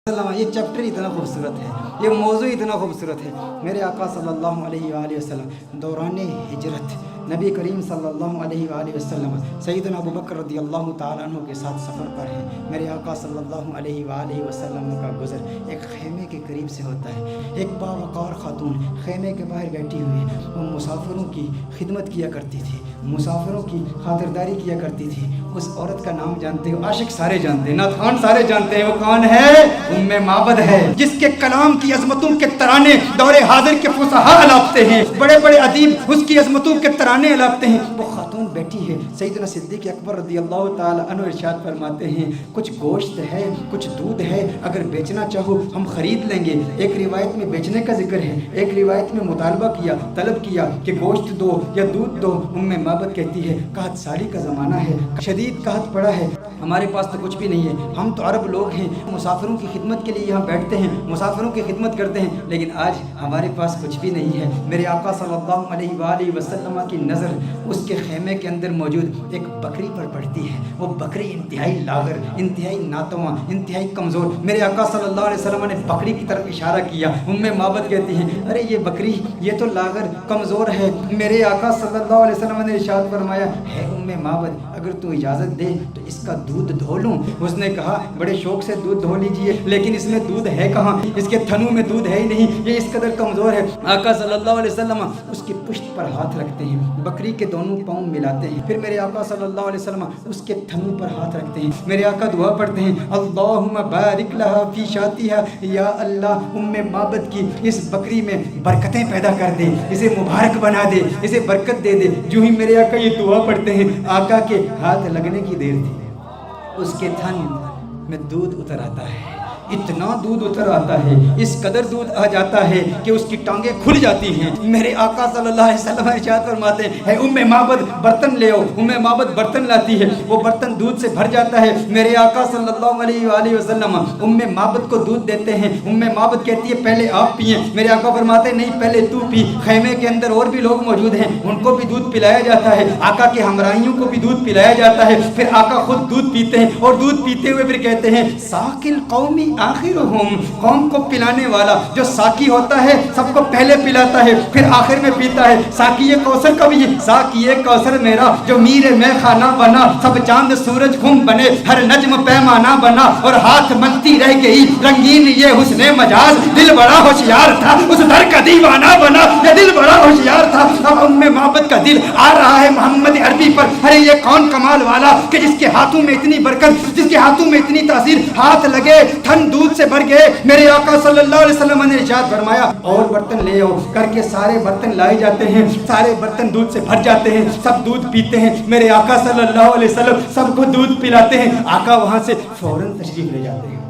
یہ چیپٹر اتنا خوبصورت ہے، یہ موضوع اتنا خوبصورت ہے۔ میرے آقا صلی اللہ علیہ وآلہ وسلم دوران ہجرت نبی کریم صلی اللہ علیہ وآلہ وسلم سیدنا ابوبکر رضی اللہ تعالیٰ عنہ کے ساتھ سفر پر ہیں۔ میرے آقا صلی اللہ علیہ وآلہ وسلم کا گزر ایک خیمے کے قریب سے ہوتا ہے۔ ایک باوقار خاتون خیمے کے باہر بیٹھی ہوئی، وہ مسافروں کی خدمت کیا کرتی تھی، مسافروں کی خاطرداری کیا کرتی تھی۔ اس عورت کا نام جانتے ہو؟ عاشق سارے جانتے ہیں، نعتخوان سارے جانتے ہیں۔ وہ کون ہے؟ ام معبد ہے، جس کے کلام کی عظمتوں کے ترانے دور حاضر کے فصحاء الاپتے ہیں، بڑے بڑے ادیب اس کی عظمتوں کے ترانے الاپتے ہیں۔ وہ خاتون بیٹھی ہے، سیدنا صدیق اکبر رضی اللہ تعالی عنہ ارشاد فرماتے ہیں، کچھ گوشت ہے، کچھ دودھ ہے، اگر بیچنا چاہو ہم خرید لیں گے۔ ایک روایت میں بیچنے کا ذکر ہے، ایک روایت میں مطالبہ کیا، طلب کیا کہ گوشت دو یا دودھ دو۔ ام معبد کہتی ہے قحط سالی کا زمانہ ہے، شدید قحط پڑا ہے، ہمارے پاس تو کچھ بھی نہیں ہے، ہم تو عرب لوگ ہیں، مسافروں کی خدمت کے لیے یہاں بیٹھتے ہیں، مسافروں کی خدمت کرتے ہیں، لیکن آج ہمارے پاس کچھ بھی نہیں ہے۔ میرے آقا صلی اللہ علیہ وآلہ وسلم کی نظر اس کے خیمے کے اندر موجود ایک بکری پر پڑتی ہے۔ وہ بکری انتہائی لاغر، انتہائی ناتواں، انتہائی کمزور۔ میرے آقا صلی اللہ علیہ وسلم نے بکری کی طرف اشارہ کیا۔ ام معبد کہتی ہیں ارے یہ بکری یہ تو لاغر کمزور ہے۔ میرے آقا صلی اللہ علیہ وسلم نے ارشاد فرمایا ہے ام معبد اگر تو اجازت دے تو اس کا دودھ دھو لوں۔ اس نے کہا بڑے شوق سے دودھ دھو لیجئے، لیکن اس میں دودھ ہے کہاں، اس کے تھنوں میں دودھ ہے ہی نہیں، یہ اس قدر کمزور ہے۔ آقا صلی اللہ علیہ وسلم اس کی پشت پر ہاتھ رکھتے ہیں، بکری کے دونوں پاؤں ملاتے ہیں، پھر میرے آقا صلی اللہ علیہ وسلم اس کے تھنوں پر ہاتھ رکھتے ہیں۔ میرے آقا دعا پڑھتے ہیں اللہم بارک لہا فی شاتھا، یا اللہ ام معبد کی اس بکری میں برکتیں پیدا کر دے، اسے مبارک بنا دے، اسے برکت دے دے۔ جو ہی میرے آقا یہ دعا پڑھتے ہیں، آقا کے ہاتھ لگنے کی دیر تھی، اس کے تھن میں دودھ اتر آتا ہے، اتنا دودھ اتر آتا ہے، اس قدر دودھ آ جاتا ہے کہ اس کی ٹانگیں کھل جاتی ہیں۔ میرے آقا صلی اللہ علیہ وسلم ارشاد فرماتے ہیں اے ام معبد برتن لے آؤ۔ ام معبد برتن لاتی ہے، وہ برتن دودھ سے بھر جاتا ہے۔ میرے آقا صلی اللہ علیہ وآلہ وسلم ام معبد کو دودھ دیتے ہیں۔ ام معبد کہتی ہے پہلے آپ پئیں۔ میرے آقا فرماتے ہیں نہیں پہلے تو پی۔ خیمے کے اندر اور بھی لوگ موجود ہیں، ان کو بھی دودھ پلایا جاتا ہے، آقا کے ہمراہیوں کو بھی دودھ پلایا جاتا ہے۔ پھر آقا خود دودھ پیتے ہیں اور دودھ پیتے ہوئے پھر کہتے ہیں ساقی القوم آخرہم، قوم کو پلانے والا جو ساقی ہوتا ہے سب کو پہلے پلاتا ہے پھر آخر میں پیتا ہے۔ ساقی کوثر کا بھی ساقی کوثر میرا جو میر میں خانہ بنا، سب چاند سورج خم بنے، ہر نجم پیمانہ بنا، اور ہاتھ ملتی رہ گئی رنگین یہ حسن مجاز، دل بڑا ہوشیار تھا اس در کا دیوانہ بنا، یہ دل بڑا ہوشیار تھا۔ اب ام معبد کا دل آ رہا ہے محمد عربی پر، ارے یہ کون کمال والا کہ جس کے ہاتھوں میں اتنی برکت، جس کے ہاتھوں میں اتنی تاثیر، ہاتھ لگے تھن دودھ سے بھر گئے۔ میرے آقا صلی اللہ علیہ وسلم نے ارشاد فرمایا اور برتن لے آؤ کر کے سارے برتن لائے جاتے ہیں، سارے برتن دودھ سے بھر جاتے ہیں، سب دودھ پیتے ہیں۔ میرے آقا صلی اللہ علیہ وسلم سب کو دودھ پلاتے ہیں۔ آقا وہاں سے فوراً تشریف لے جاتے ہیں۔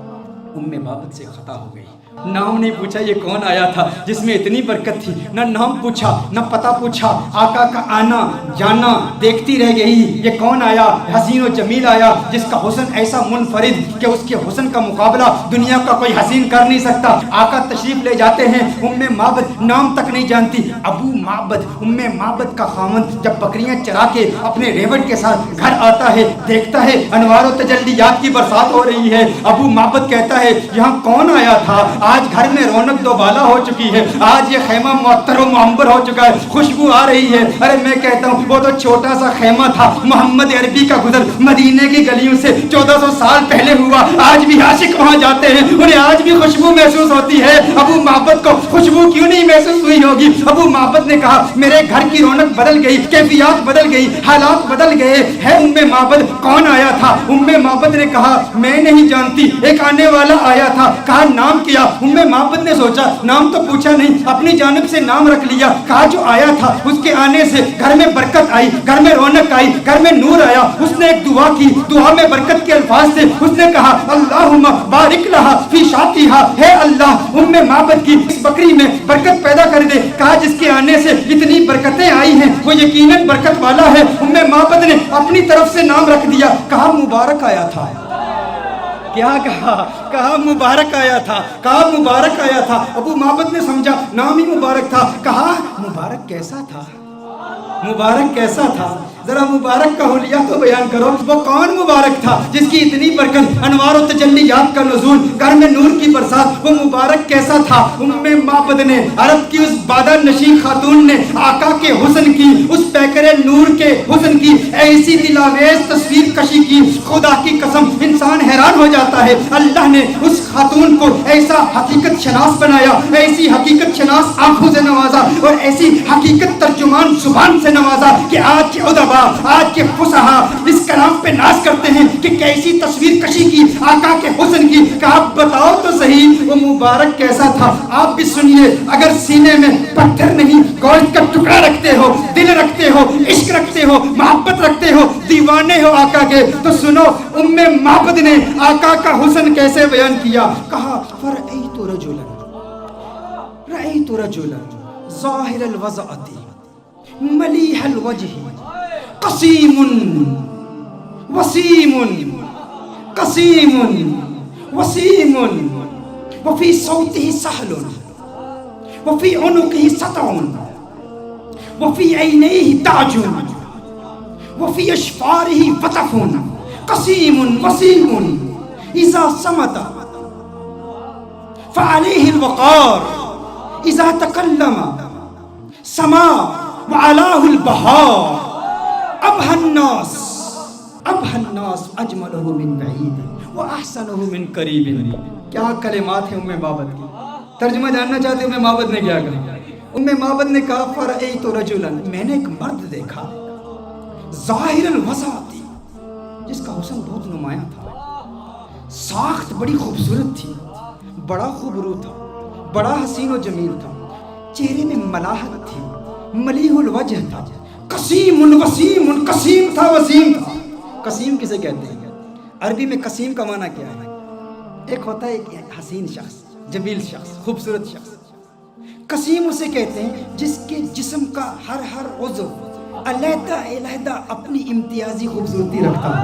ام معبد سے خطا ہو گئی، نام نہیں پوچھا یہ کون آیا تھا جس میں اتنی برکت تھی، نہ نام پوچھا نہ پتہ پوچھا، آقا کا آنا جانا دیکھتی رہ گئی، یہ کون آیا، حسین و جمیل آیا جس کا حسن ایسا منفرد کہ اس کے حسن کا مقابلہ دنیا کا کوئی حسین کر نہیں سکتا۔ آقا تشریف لے جاتے ہیں، ام معبد نام تک نہیں جانتی، ابو معبد ام معبد کا خاوند جب بکریاں چرا کے اپنے ریوڑ کے ساتھ گھر آتا ہے، دیکھتا ہے انوار و تجلیات کی برسات ہو رہی ہے، ابو معبد کہتا ہے یہاں کون آیا تھا، آج گھر میں رونق دوبالا ہو چکی ہے، آج یہ خیمہ معطر و معمر ہو چکا ہے، خوشبو آ رہی ہے۔ ارے میں کہتا ہوں وہ تو چھوٹا سا خیمہ تھا، محمد عربی کا گزر مدینے کی گلیوں سے 1400 سال پہلے ہوا، آج بھی عاشق وہاں جاتے ہیں، انہیں آج بھی خوشبو محسوس ہوتی ہے۔ ابو معبد کو خوشبو کیوں نہیں محسوس ہوئی ہوگی؟ ابو معبد نے کہا میرے گھر کی رونق بدل گئی، کیفیات بدل گئی، حالات بدل گئے ہے ام معبد کون آیا تھا؟ ام معبد نے کہا میں نہیں جانتی، ایک آنے والا آیا تھا، کہا نام کیا؟ ام معبد نے سوچا نام تو پوچھا نہیں، اپنی جانب سے نام رکھ لیا، کہا جو آیا تھا اس کے آنے سے گھر میں برکت آئی، گھر میں رونق آئی، گھر میں نور آیا۔ اس نے ایک دعا کی، دعا میں برکت کے الفاظ تھے، اس نے کہا اللہم بارک لہا فی شاتھا، ہے اللہ ام معبد کی اس بکری میں برکت پیدا کر دے۔ کہا جس کے آنے سے اتنی برکتیں آئی ہیں وہ یقیناً برکت والا ہے۔ ام معبد نے اپنی طرف سے نام رکھ دیا، کہا مبارک آیا تھا۔ کیا کہا مبارک آیا تھا، کہا مبارک آیا تھا۔ ابو معبد نے سمجھا نام ہی مبارک تھا، کہا مبارک کیسا تھا، مبارک کیسا تھا؟ ذرا مبارک کا حلیہ تو بیان کرو، وہ کون مبارک تھا جس کی اتنی برکت، انوار و تجلیات کا نزول، گھر میں نور کی برسات؟ وہ مبارک کیسا تھا؟ معبد نے، عرب کی اس بادہ نشین خاتون نے آقا کے حسن کی، اس پیکر نور کے حسن کی ایسی دلاویز تصویر کشی کی، خدا کی قسم انسان حیران ہو جاتا ہے۔ اللہ نے اس خاتون کو ایسا حقیقت شناس بنایا، ایسی حقیقت شناس آنکھوں سے نوازا اور ایسی حقیقت ترجمان زبان سے نوازا کہ آج کے ادبا، آج کے فصحا اس کلام پہ ناز کرتے ہیں کہ کیسی تصویر کشی کی آقا کے حسن کی، کہ آپ بتاؤ تو صحیح وہ مبارک کیسا تھا۔ آپ بھی سنیے، اگر سینے میں پتھر نہیں گوشت کا ٹکڑا رکھتے ہو، دل رکھتے ہو، عشق رکھتے ہو، محبت رکھتے ہو، دیوانے ہو آقا کے، تو سنو معبد نے آقا کا حسن کیسے بیان کیا۔ کہا فرأیت رجلا ظاہر الوضعۃ ملیح الوجہ قسیم وسیم قسیم وسیم وفی صوتہ سہل وفی عنقہ سطع وفی عینیہ تاج وفی اشفارہ وطف قسیم وسیم اذا صمت فعلیہ الوقار اذا تکلم سما وعلاه البهار ابهى الناس اجمله من بعید واحسنه من قریب۔ کیا کلمات ہیں معبد کی، ترجمہ جاننا چاہتے ہیں معبد نے کیا کہا؟ معبد نے کہا فرأیت رجلا، میں نے ایک مرد دیکھا، ظاہر الوضعۃ، جس کا حسن بہت نمایاں تھا، ساخت بڑی خوبصورت تھی، بڑا خوبرو تھا، بڑا حسین و جمیل تھا، چہرے میں ملاحت تھی، ملیح الوجہ تھا، قسیم وسیم، قسیم تھا وسیم تھا۔ قسیم کسے کہتے ہیں؟ عربی میں قسیم کا معنی کیا ہے؟ ایک ہوتا ہے ایک حسین شخص، جمیل شخص، خوبصورت شخص۔ قسیم اسے کہتے ہیں جس کے جسم کا ہر عضو علیحدہ علیحدہ اپنی امتیازی خوبصورتی رکھتا ہے۔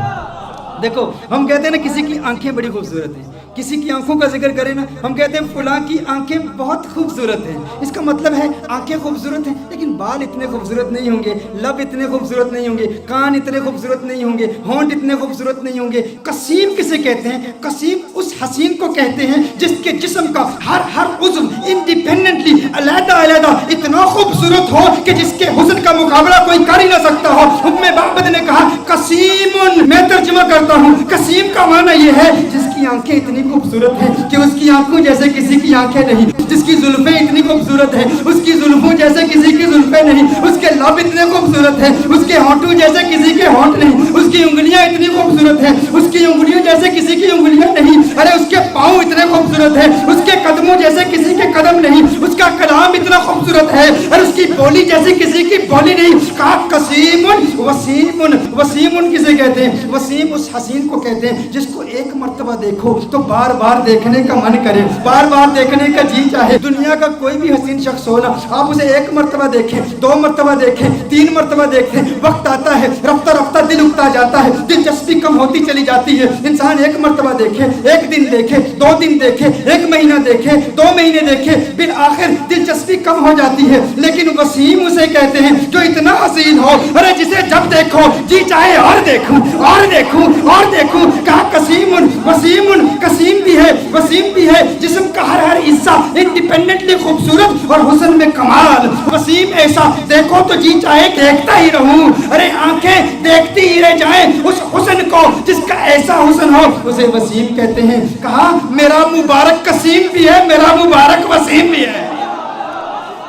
دیکھو ہم کہتے ہیں نا کسی کی آنکھیں بڑی خوبصورت ہیں، کسی کی آنکھوں کا ذکر کریں نا ہم کہتے ہیں فلاں کی آنکھیں بہت خوبصورت ہیں، اس کا مطلب ہے آنکھیں خوبصورت ہیں لیکن بال اتنے خوبصورت نہیں ہوں گے، لب اتنے خوبصورت نہیں ہوں گے، کان اتنے خوبصورت نہیں ہوں گے، ہونٹ اتنے خوبصورت نہیں ہوں گے۔ قسیم کسے کہتے ہیں؟ قسیم اس حسین کو کہتے ہیں جس کے جسم کا ہر عضو انڈیپینڈنٹلی علیحدہ علیحدہ اتنا خوبصورت ہو کہ جس کے حسن کا مقابلہ کوئی کر ہی نہ سکتا ہو۔ معبد نے کہا قسیم، میں ترجمہ کرتا ہوں، قسیم کا معنی یہ ہے جس کی آنکھیں اتنی خوبصورت ہیں کہ اس کی آنکھوں جیسے کسی کی آنکھیں نہیں، جس کی زلفیں اتنی خوبصورت ہیں اس کی زلفوں جیسے کسی کی زلفیں نہیں، اس کے لب اتنے خوبصورت ہیں اس کے ہونٹوں جیسے کسی کے ہونٹ نہیں، اس کی انگلیاں اتنی خوبصورت ہیں اس کی انگلیوں جیسے کسی کی انگلیاں نہیں، ارے اس کے پاؤں اتنے خوبصورت ہیں اس کے قدموں جیسے کسی کے قدم نہیں، اس کا کلام اتنا خوبصورت ہے اور اس کی بولی جیسے کسی کی بولی نہیں۔ کہا قسیم وسیم، وسیم کسے کہتے ہیں؟ وسیم اس حسین کو کہتے ہیں جس کو ایک مرتبہ دیکھو تو بار بار دیکھنے کا من کرے، بار بار دیکھنے کا جی چاہے۔ دنیا کا کوئی بھی حسین شخص ہو نا، آپ اسے ایک مرتبہ دیکھیں، دو مرتبہ دیکھیں، تین مرتبہ دیکھیں، وقت آتا ہے رفتہ رفتہ دل اکتا جاتا ہے، دلچسپی کم ہوتی چلی جاتی ہے۔ انسان ایک مرتبہ دیکھے، ایک دن دیکھے، دو دن دیکھے، ایک مہینہ دیکھے، دو مہینے دیکھے، بالآخر دلچسپی کم ہو جاتی ہے۔ لیکن وسیم اسے کہتے ہیں جو اتنا حسین ہو، ارے جسے جب دیکھو جی چاہے اور دیکھوں اور دیکھوں اور دیکھوں۔ کہا قسیم وسیم، قسیم بھی ہے وسیم بھی ہے، جسم کا ہر حصہ انڈیپینڈنٹلی خوبصورت اور حسن میں کمال۔ وسیم ایسا دیکھو تو جی چاہے دیکھتا ہی رہوں، ارے آنکھیں دیکھتی ہی رہ جائیں اس حسن کو جس کا ایسا حسن ہو، اسے وسیم کہتے ہیں۔ کہا میرا مبارک قسیم بھی ہے، میرا مبارک وسیم بھی ہے،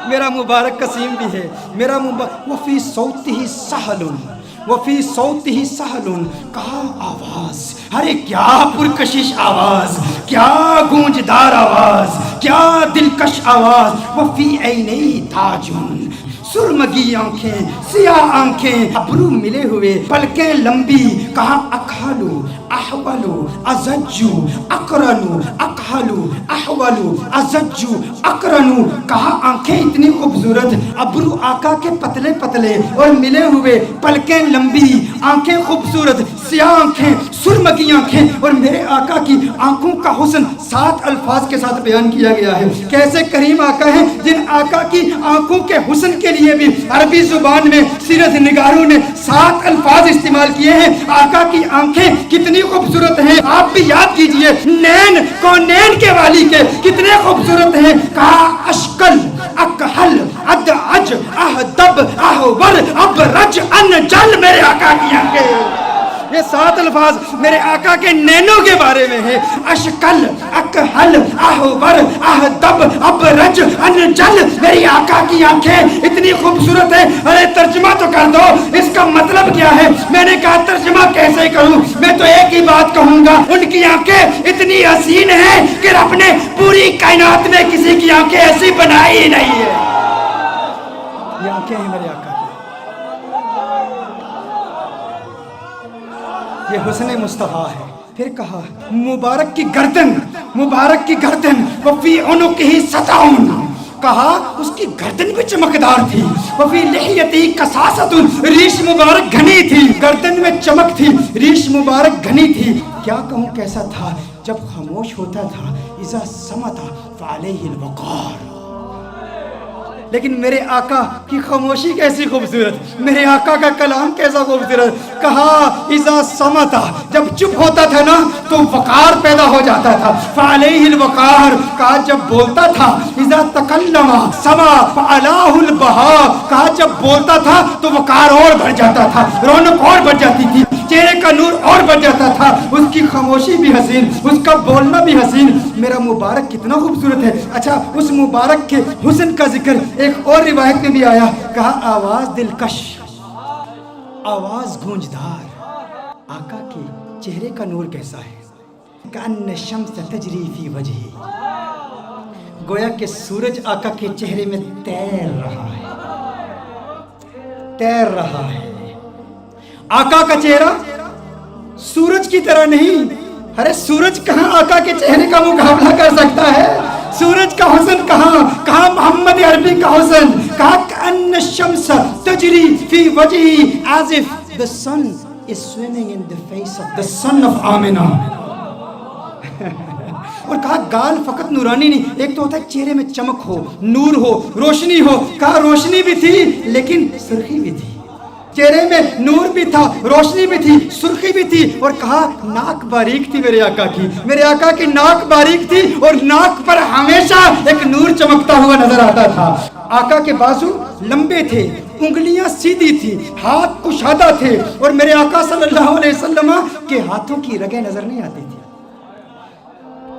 میرا مبارک قسیم بھی ہے، میرا مبارک وفی صوتہ سہل وفی صوتہ سہل۔ کہا آواز، ارے کیا پرکشش آواز، کیا گونجدار آواز، کیا دلکش آواز۔ وفی عینیہ تاج، سرمگی آنکھیں، سیاہ آنکھیں، ابرو ملے ہوئے، پلکیں لمبی۔ کہا اکھالو احولو ازجو اقرنو اقحلو احولو ازجو اقرنو. کہا آنکھیں اتنی خوبصورت, ابرو آقا کے پتلے پتلے اور ملے ہوئے, پلکیں لمبی, آنکھیں خوبصورت, سیاہ آنکھیں, سرمگی آنکھیں, اور میرے آقا کی آنکھوں کا حسن 7 الفاظ کے ساتھ بیان کیا گیا ہے. کیسے کریم آقا ہیں جن آقا کی آنکھوں کے حسن کے لیے بھی عربی زبان میں سیرت نگاروں نے 7 الفاظ استعمال کیے ہیں. آقا کی آنکھیں کتنی خوبصورت ہیں, آپ بھی یاد کیجئے. نین کونین کے والی کے کتنے خوبصورت ہیں. کہا اشکل, اکحل, ادعج, اہدب, احور, ابرج, انجل. میرے آقا کی آنکھیں, یہ 7 الفاظ میرے آقا کے نینوں کے بارے میں ہے. اشکل, اکحل, احور, اہدب, ابرج, انجل. میری آقا کی آنکھیں اتنی خوبصورت ہیں. ارے ترجمہ تو کر دو, اس کا مطلب کیا ہے؟ میں نے کہا ترجمہ کیسے کروں؟ میں تو ایک ہی بات کہوں گا, ان کی آنکھیں اتنی حسین ہیں کہ رب نے پوری کائنات میں کسی کی آنکھیں ایسی بنائی ہی نہیں ہے. یہ آنکھیں ہیں میرے آقا, یہ حسن مصطفیٰ ہے. پھر کہا مبارک کی گردن, مبارک کی گردن, وفی عنقہ ستعون. کہا اس کی گردن بھی چمکدار تھی. وفی لحیتہ کثاثۃ, ریش مبارک گھنی تھی, گردن میں چمک تھی, ریش مبارک گھنی تھی. کیا کہوں کیسا تھا جب خاموش ہوتا تھا, اذا صمت فعلیہ الوقار. لیکن میرے آقا کی خاموشی کیسی خوبصورت, میرے آقا کا کلام کیسا خوبصورت. کہا اذا صمت, جب چپ ہوتا تھا نا تو وقار پیدا ہو جاتا تھا. فعلیہ الوقار, کہا جب بولتا تھا. اذا تکلم سما فعلاہ البہا, کہا جب بولتا تھا تو وقار اور بڑھ جاتا تھا, رونق اور بڑھ جاتی تھی, چہرے کا نور اور بڑھ جاتا تھا. اس کی خاموشی بھی حسین, اس کا بولنا بھی حسین. میرا مبارک کتنا خوبصورت ہے. اچھا, اس مبارک کے حسن کا ذکر ایک اور روایت میں بھی آیا. کہا آواز دلکش, آواز گونجدار. آقا کے چہرے کا نور کیسا ہے؟ کأن الشمس تجری فی وجہی, گویا کہ سورج آقا کے چہرے میں تیر رہا ہے, تیر رہا ہے. آقا کا چہرہ سورج کی طرح نہیں. ارے سورج کہاں آقا کے چہرے کا مقابلہ کر سکتا ہے؟ سورج کا حسن کہاں, کہاں محمد عربی کا حسن. کہا کأن الشمس تجری فی وجہی, as if the sun is swimming in the face of the son of Amna. اور کہا گال فقط نورانی نہیں, ایک تو ہوتا ہے چہرے میں چمک ہو, نور ہو, روشنی ہو. کہا روشنی بھی تھی لیکن سرخی بھی تھی. چہرے میں نور بھی تھا, روشنی بھی تھی, سرخی بھی تھی. اور کہا ناک باریک تھی میرے آقا کی, میرے آقا کی ناک باریک تھی, اور ناک پر ہمیشہ ایک نور چمکتا ہوا نظر آتا تھا. آقا کے بازو لمبے تھے, انگلیاں سیدھی تھی, ہاتھ کشادہ تھے, اور میرے آقا صلی اللہ علیہ وسلم کے ہاتھوں کی رگیں نظر نہیں آتی تھی,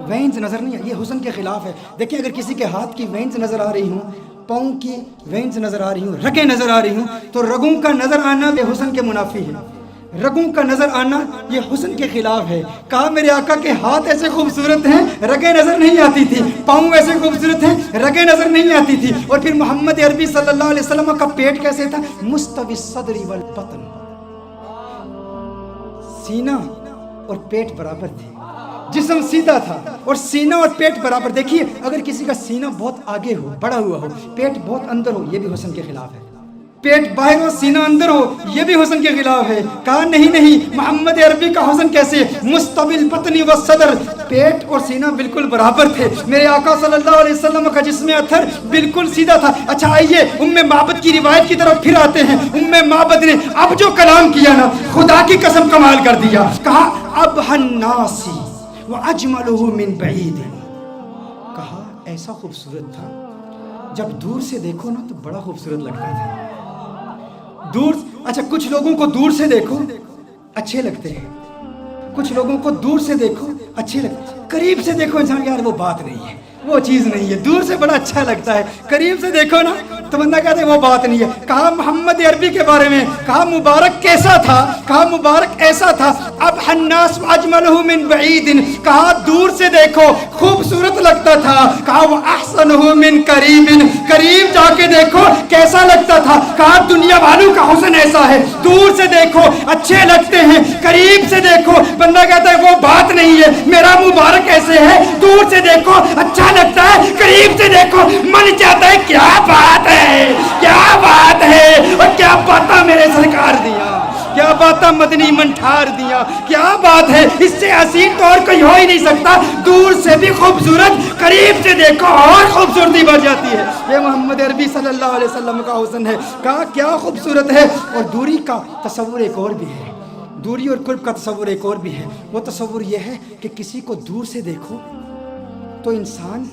وینز نظر نہیں. یہ حسن کے خلاف ہے. دیکھیں اگر کسی کے ہاتھ کی وینز نظر آ رہی ہوں, پاؤں کی وینز نظر آ رہی ہوں, رگیں نظر آ رہی ہوں, تو رگوں کا نظر آنا بے حسن کے منافی ہے. رگوں کا نظر آنا یہ حسن کے خلاف ہے. کہا میرے آقا کے ہاتھ ایسے خوبصورت ہیں, رگیں نظر نہیں آتی تھی, پاؤں ایسے خوبصورت ہیں, رگیں نظر نہیں آتی تھی. اور پھر محمد عربی صلی اللہ علیہ وسلم کا پیٹ کیسے تھا؟ مستوی الصدر والبطن, سینہ اور پیٹ برابر تھے, جسم سیدھا تھا اور سینہ اور پیٹ برابر. دیکھیے اگر کسی کا سینہ بہت آگے ہو, بڑا ہوا ہو, پیٹ بہت اندر ہو, یہ بھی حسن کے خلاف ہے. پیٹ باہر ہو, سینہ اندر ہو, یہ بھی حسن کے خلاف ہے. کہا نہیں, محمد عربی کا حسن کیسے؟ مستوی البطن والصدر, پیٹ اور سینہ بالکل برابر تھے. میرے آقا صلی اللہ علیہ وسلم کا جسم اطہر بالکل سیدھا تھا. اچھا آئیے ام معبد کی روایت کی طرف پھر آتے ہیں. ام معبد نے اب جو کلام کیا نا, خدا کی قسم کمال کر دیا. کہا ابہ الناس وَأَجْمَلُهُ مِنْ بَعِيدٍ, کہا ایسا خوبصورت تھا جب دور سے دیکھو نا تو بڑا خوبصورت لگتا تھا. دور, اچھا کچھ لوگوں کو دور سے دیکھو اچھے لگتے ہیں, کچھ لوگوں کو دور سے دیکھو اچھے لگتے ہیں, قریب سے دیکھو انسان یار وہ بات نہیں ہے, وہ چیز نہیں ہے. دور سے بڑا اچھا لگتا ہے, قریب سے دیکھو نا تو بندہ کہتے ہیں وہ بات نہیں ہے. کہا محمد عربی کے بارے میں, کہا مبارک کیسا تھا؟ کہا مبارک ایسا تھا. اب الناس اجملہ من بعید, کہا دور سے دیکھو خوبصورت لگتا تھا. کہا وہ احسن حسنہ من قریب، قریب جا کے دیکھو کیسا لگتا تھا. کہا دنیا والوں کا حسن ایسا ہے، دور سے دیکھو اچھے لگتے ہیں، قریب سے دیکھو بندہ کہتا ہے وہ بات نہیں ہے، میرا مبارک ایسے ہے، دور سے دیکھو اچھا لگتا ہے، قریب سے دیکھو من چاہتا ہے کیا بات ہے، کیا بات ہے، اور کیا باتاں میرے سرکار دیا، کیا باتاں مدنی منٹھار دیا، کیا بات ہے، اس سے حسین تو اور کوئی ہو ہی نہیں سکتا. دور سے بھی خوبصورت، قریب سے دیکھو اور خوبصورتی بڑھ جاتی ہے. یہ محمد عربی صلی اللہ علیہ وسلم کا حسن ہے. کہا کیا خوبصورت ہے. اور دوری کا تصور ایک اور بھی ہے، دوری اور قرب کا تصور ایک اور بھی ہے. وہ تصور یہ ہے کہ کسی کو دور سے دیکھو تو انسان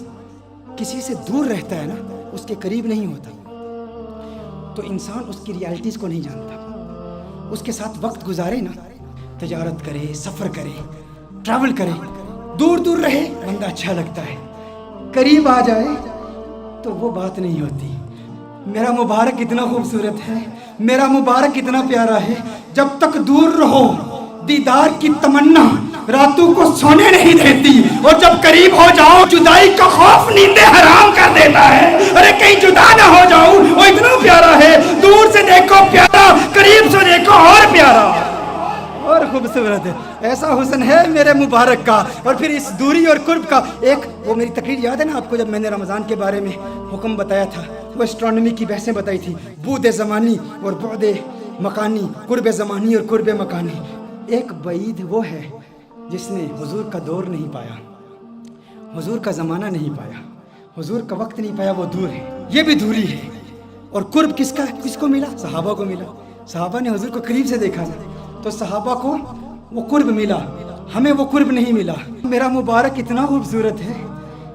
کسی سے دور رہتا ہے نا، اس کے قریب نہیں ہوتا، تو انسان اس کی ریالٹیز کو نہیں جانتا. اس کے ساتھ وقت گزارے نا، تجارت کرے، سفر کرے، ٹریول کرے، دور دور رہے بندہ اچھا لگتا ہے، قریب آ جائے تو وہ بات نہیں ہوتی. میرا مبارک اتنا خوبصورت ہے، میرا مبارک اتنا پیارا ہے، جب تک دور رہو دیدار کی تمنا راتوں کو سونے نہیں دیتی، اور جب قریب ہو جاؤ جدائی کا خوف نیندیں حرام کر دیتا ہے. ارے کہیں جدا نہ ہو جاؤں، وہ اتنا پیارا ہے. دور سے دیکھو پیارا، قریب سے دیکھو اور پیارا اور خوبصورت ہے. ایسا حسن ہے میرے مبارک کا. اور پھر اس دوری اور قرب کا ایک وہ میری تقریر یاد ہے نا آپ کو، جب میں نے رمضان کے بارے میں حکم بتایا تھا، وہ اسٹرانومی کی بحثیں بتائی تھی، بعد زمانی اور بعد مکانی، قرب زمانی اور قرب مکانی. ایک بعید وہ ہے جس نے حضور کا دور نہیں پایا، حضور کا زمانہ نہیں پایا، حضور کا وقت نہیں پایا، وہ دور ہے، یہ بھی دوری ہے. اور قرب کس کا، کس کو ملا؟ صحابہ کو ملا. صحابہ نے حضور کو قریب سے دیکھا تھا، تو صحابہ کو وہ قرب ملا، ہمیں وہ قرب نہیں ملا. میرا مبارک اتنا خوبصورت ہے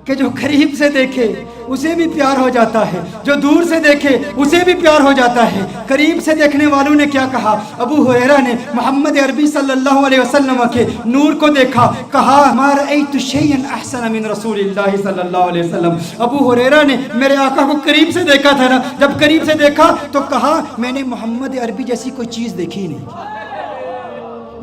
کہ جو قریب سے دیکھے اسے بھی پیار ہو جاتا ہے، جو دور سے دیکھے اسے بھی پیار ہو جاتا ہے. قریب سے دیکھنے والوں نے کیا کہا؟ ابو ہریرہ نے محمد عربی صلی اللہ علیہ وسلم کے نور کو دیکھا، کہا ما رأیت شیئا احسن من رسول اللہ صلی اللہ علیہ وسلم. ابو ہریرہ نے میرے آقا کو قریب سے دیکھا تھا نا، جب قریب سے دیکھا تو کہا میں نے محمد عربی جیسی کوئی چیز دیکھی ہی نہیں.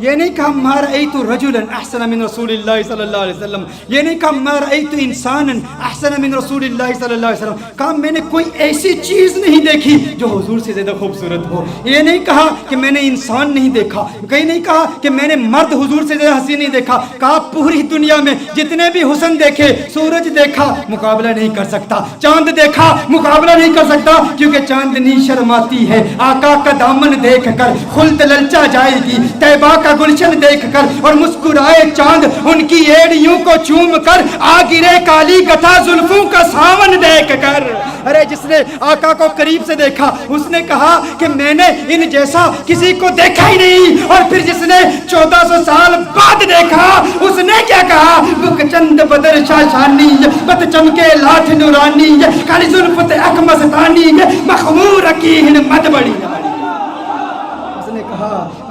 یہ نہیں کہا ما رأیت رجلا احسن من رسول اللہ صلی اللہ علیہ وسلم، یہ نہیں کہا ما رأیت انسانا احسن من رسول اللہ صلی اللہ علیہ وسلم، کہا میں نے کوئی ایسی چیز نہیں دیکھی جو حضور سے زیادہ خوبصورت ہو. یہ نہیں کہا کہ میں نے انسان نہیں دیکھا، کہیں نہیں کہا کہ میں نے مرد حضور سے زیادہ حسین نہیں دیکھا. کہا پوری دنیا میں جتنے بھی حسن دیکھے، سورج دیکھا مقابلہ نہیں کر سکتا، چاند دیکھا مقابلہ نہیں کر سکتا، کیونکہ چاندنی شرماتی ہے آقا کا دامن دیکھ کر، خلد للچا جائے گی طیبہ کا گلشن دیکھ کر، اور مسکرائے چاند ان کی ایڑیوں کو چوم کر، آ گرے کالی گتھا زلفوں کا ساون دیکھ کر. ارے جس نے آقا کو قریب سے دیکھا اس نے کہا کہ میں نے ان جیسا کسی کو دیکھا ہی نہیں. اور پھر جس نے 1400 سال بعد دیکھا اس نے کیا کہا؟ بک چند بدر شاشانی، بت چمکے لاٹھ نورانی، کالی زلفت اکمستانی، مخمور اکیہن مد بڑی.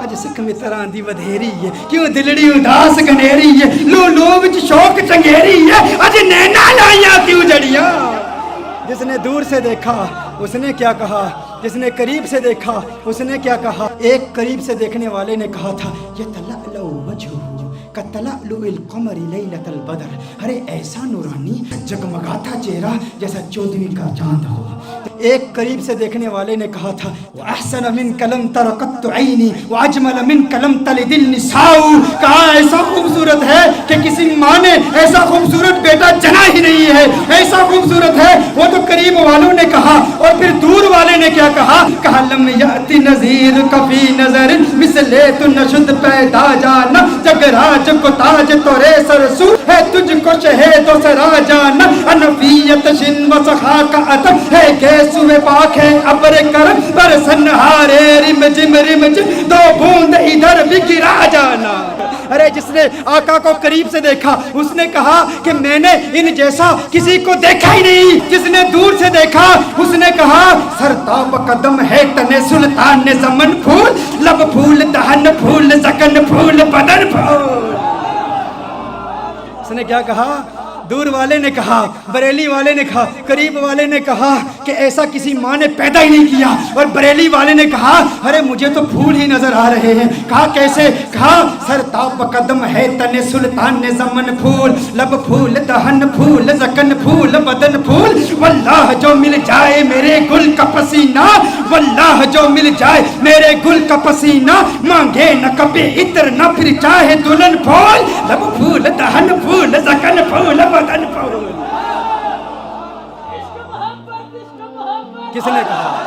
اج سکھ متراں دی ودھیری ہے، کیوں دلڑی اداس گنیری ہے، لو لو وچ شوق چنگیری ہے، اج نینا لائیاں کیوں جڑیاں. جس نے دور سے دیکھا اس نے کیا کہا، جس نے قریب سے دیکھا اس نے کیا کہا. ایک قریب سے دیکھنے والے نے کہا تھا یتلألؤ وجهه کتلألؤ القمر لیلۃ البدر. ارے ایسا نورانی جگمگاتا چہرہ جیسا 14ویں کا چاند ہو. ایک قریب سے دیکھنے والے نے کہا تھا وَأَحْسَنَ مِنْكَ لَمْ تَرَ قَطُّ عَيْنِي وَأَجْمَلَ مِنْكَ لَمْ تَلِدِ النِّسَاءُ. کہا ایسا خوبصورت ہے کہ کسی ماں نے ایسا خوبصورت بیٹا جنا ہی نہیں ہے، ایسا خوبصورت ہے. وہ تو قریب والوں نے کہا. اور پھر دور والے نے کیا کہا؟ کہا لم یأتی نذیر کفی نظر مثلے تو نشد پیدا جانا، جگ راج کو تاج تورے سرسو ہے، تجھ کو شہید و سرا جانا، انفیت شن و سخا کا عطب ہے، گیسوے پاک ہے ابر کرم برسن ہارے رمج رمج، دو بوند ادھر بھی گرا جانا. ارے جس نے آقا کو قریب سے دیکھا اس نے کہا کہ میں نے ان جیسا کسی کو دیکھا ہی نہیں. جس نے دور سے دیکھا اس نے کہا سرتاب قدم ہے تن سلطان زمن پھول، لب پھول دہن پھول زکن پھول بدن پھول. اس نے کیا کہا؟ دور والے نے کہا, بریلی والے نے کہا, قریب والے نے کہا کہ ایسا کسی ماں نے پیدا ہی نہیں کیا, اور بریلی والے نے کہا ارے مجھے تو پھول ہی نظر آ رہے ہیں. کہا کیسے؟ کہا سر تاب قدم ہے تن سلطان نے زمن پھول, لب پھول دہن پھول زکن پھول بدن پھول, واللہ جو مل جائے میرے گل کا پسینہ, واللہ جو مل جائے میرے گل کا پسینہ, مانگے نہ کبھی عطر نہ پھر چاہے دلہن پھول, لب پھول دہن پھول زکن پھول بدن پھول. کس نے کہا؟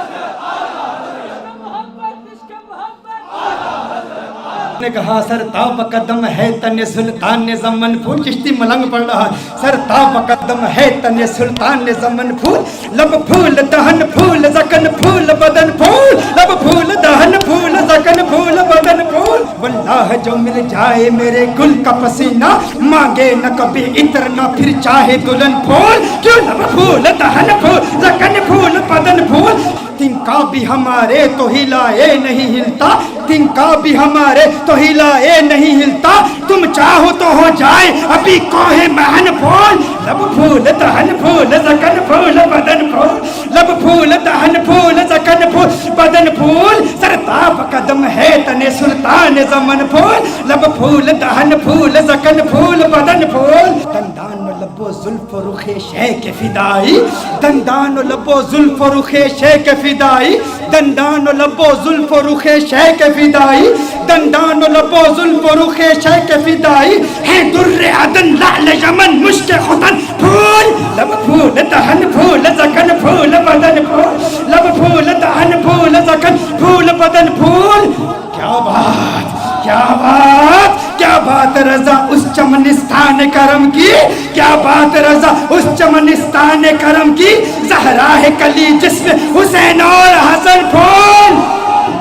نے کہا سر تاب قدم ہے تن سلطان نے زمن پھول. چشتی ملنگ پڑھ رہا, سر تاب قدم ہے تن سلطان نے زمن پھول, لب پھول دہن پھول زکن پھول بدن پھول, لب پھول دہن پھول زکن پھول بدن پھول, واللہ جو مل جائے میرے گل کا پسینہ, مانگے نہ کبھی عطر نہ پھر چاہے دلہن پھول, کیوں لب پھول دہن پھول زکن پھول بدن پھول. تنکا بھی ہمارے تو ہلائے نہیں ہلتا, تنکا بھی ہمارے تو ہلائے نہیں ہلتا, تم چاہو تو ہو جائے ابھی کوہ مہن پھول, لب پھول دہن پھول زکن پھول بدن پھول, لب پھول دہن پھول زکن پھول بدن پھول, سر تاب قدم ہے تن سلطان زمن پھول, لب پھول دہن پھول زکن پھول بدن پھول. دندان و لب و زلف و رخ شیخ فدائی, دندان و لب و زلف و رخ شیخ فدائی, دندان و لب و زلف و رخ شیخ فدائی, دندان و لب و زلف و رخ شیخ فدائی, ہے در عدن لعل یمن مشک ختن پھول, لب پھول دہن پھول زکن پھول بدن پھول, لب پھول دہن پھول زکن پھول بدن پھول. کیا بات, کیا بات, کیا بات رضا اس چمنستان کرم کی, کیا بات رضا اس چمنستان کرم کی, زہرا ہے کلی جسم حسین اور حسن پھول,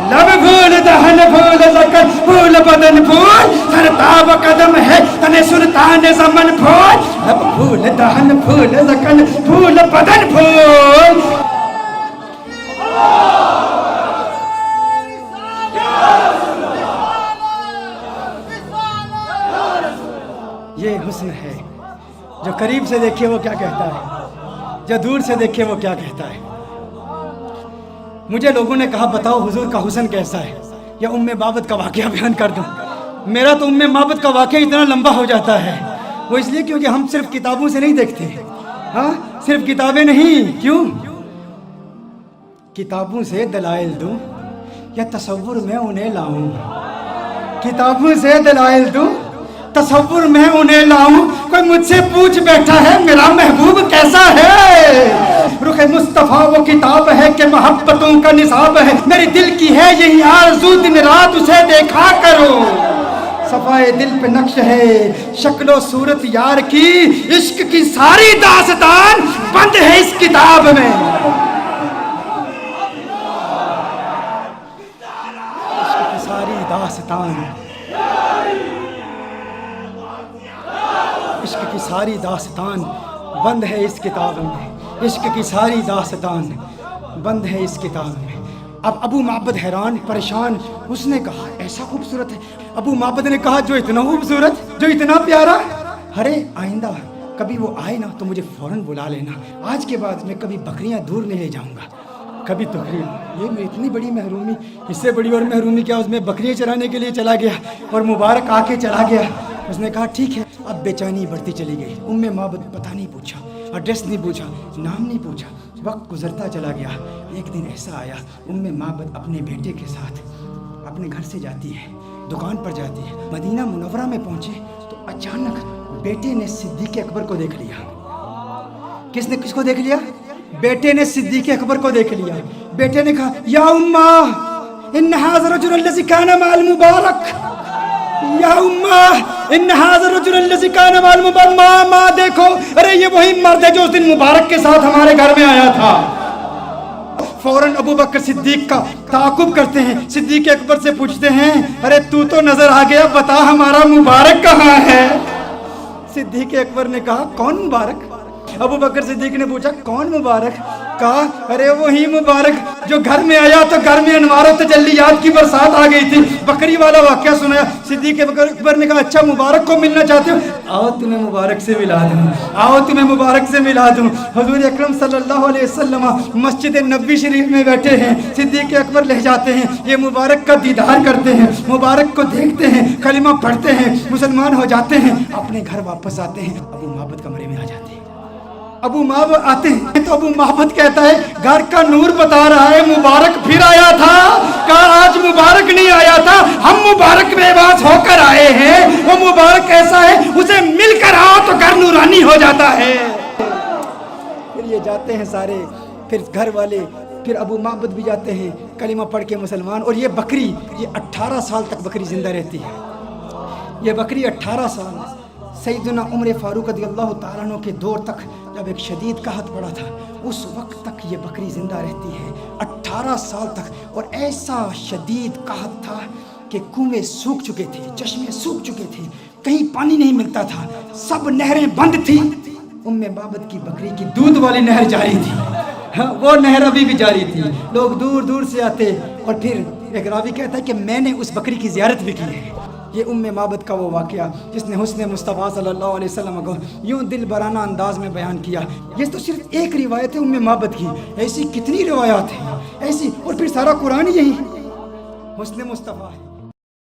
لب پھول دہن پھول زکن پھول بدن پھول, سر تاب قدم ہے تن سلطان زمن پھول, لب پھول دہن پھول زکن پھول بدن پھول. یہ حسن ہے, جو قریب سے دیکھے وہ کیا کہتا ہے, جو دور سے دیکھے وہ کیا کہتا ہے. مجھے لوگوں نے کہا بتاؤ حضور کا حسن کیسا ہے, یا ام بابت کا واقعہ بیان کر دوں. میرا تو ام بابت کا واقعہ اتنا لمبا ہو جاتا ہے, وہ اس لیے کیونکہ ہم صرف کتابوں سے نہیں دیکھتے. ہاں صرف کتابیں نہیں, کیوں؟ کتابوں سے دلائل دوں یا تصور میں انہیں لاؤں, کتابوں سے دلائل دوں تصور میں انہیں لاؤں. کوئی مجھ سے پوچھ بیٹھا ہے میرا محبوب کیسا ہے, رخ مصطفیٰ وہ کتاب ہے کہ محبتوں کا نصاب ہے, میرے دل کی ہے یہی آرزو دن رات اسے دیکھا کرو. صفائے دل پہ نقش ہے شکل و صورت یار کی, عشق کی ساری داستان بند ہے اس کتاب میں. عشق کی ساری داستان, عشق کی ساری داستان بند ہے اس کتاب میں, عشق کی ساری داستان بند ہے اس کتاب میں. اب ابو معبد حیران پریشان, اس نے کہا ایسا خوبصورت ہے. ابو معبد نے کہا جو اتنا خوبصورت, جو اتنا پیارا, ارے آئندہ کبھی وہ آئے نا تو مجھے فوراً بلا لینا, آج کے بعد میں کبھی بکریاں دور نہیں لے جاؤں گا, کبھی تقریب. یہ میں اتنی بڑی محرومی, اس سے بڑی اور محرومی کیا, اس میں بکریاں چرانے کے لیے چلا گیا اور مبارک آ کے چلا گیا. اس نے کہا ٹھیک ہے. اب بے چینی بڑھتی چلی گئی. ام معبد پتہ نہیں پوچھا, ایڈریس نہیں پوچھا, نام نہیں پوچھا, وقت گزرتا چلا گیا. ایک دن ایسا آیا, ام معبد اپنے بیٹے کے ساتھ اپنے گھر سے جاتی ہے, دکان پر جاتی ہے. مدینہ منورہ میں پہنچے تو اچانک بیٹے نے صدیق اکبر کو دیکھ لیا. کس نے کس کو دیکھ لیا؟ بیٹے نے صدیق اکبر کو دیکھ لیا. بیٹے نے کہا یا امّا ان ھذا الرجل الذی کان مع المبارک, یا امّا ان ھذا الرجل الذی کان مع المبارک, ماں دیکھو, ارے یہ وہی مرد ہے جو اس دن مبارک کے ساتھ ہمارے گھر میں آیا تھا. فوراً ابو بکر صدیق کا تعاقب کرتے ہیں, صدیق اکبر سے پوچھتے ہیں ارے تو نظر آ گیا, بتا ہمارا مبارک کہاں ہے؟ صدیق اکبر نے کہا کون مبارک؟ ابو بکر صدیق نے پوچھا کون مبارک؟ کہا ارے وہی مبارک جو گھر میں آیا تو گھر میں انوار و تجلیات کی برسات آ گئی تھی۔ بکری والا واقعہ سنایا۔ صدیق اکبر نے کہا اچھا مبارک کو ملنا چاہتے ہو؟ آؤ تمہیں مبارک سے ملا دوں، آؤ تمہیں مبارک سے ملا دوں۔ حضور اکرم صلی اللہ علیہ وسلم مسجد نبوی شریف میں بیٹھے ہیں، صدیق اکبر لے جاتے ہیں، یہ مبارک کا دیدار کرتے ہیں، مبارک کو دیکھتے ہیں، کلمہ پڑھتے ہیں، مسلمان ہو جاتے ہیں، اپنے گھر واپس آتے ہیں، ابو محبت کمرے میں آ جاتے ہیں۔ ابو محبت آتے ہیں تو ابو محبت کہتا ہے گھر کا نور بتا رہا ہے مبارک پھر آیا تھا۔ کہا آج مبارک نہیں آیا تھا، ہم مبارک بے باس ہو کر آئے ہیں۔ وہ مبارک ایسا ہے اسے مل کر آؤ تو گھر نورانی ہو جاتا ہے۔ پھر یہ جاتے ہیں سارے، پھر گھر والے، پھر ابو محبت بھی جاتے ہیں کلمہ پڑھ کے مسلمان۔ اور یہ بکری، یہ 18 سال تک بکری زندہ رہتی ہے۔ یہ بکری 18 سال سیدنا عمر فاروق رضی اللہ تعالیٰ عنہ کے دور تک جب ایک شدید قحط پڑا تھا اس وقت تک یہ بکری زندہ رہتی ہے، 18 سال تک۔ اور ایسا شدید قحط تھا کہ کنویں سوکھ چکے تھے، چشمے سوکھ چکے تھے، کہیں پانی نہیں ملتا تھا، سب نہریں بند تھیں۔ ام بابت کی بکری کی دودھ والی نہر جاری تھی، وہ نہر ابھی بھی جاری تھی، لوگ دور دور سے آتے۔ اور پھر ایک راوی کہتا ہے کہ میں نے اس بکری کی زیارت بھی کی ہے۔ یہ ام محبت کا وہ واقعہ جس نے حسن مصطفیٰ صلی اللہ علیہ وسلم کو یوں دل برانہ انداز میں بیان کیا۔ یہ تو صرف ایک روایت ہے ام محبت کی، ایسی کتنی روایات ہیں ایسی، اور پھر سارا قرآن یہی حسن مصطفیٰ ہے۔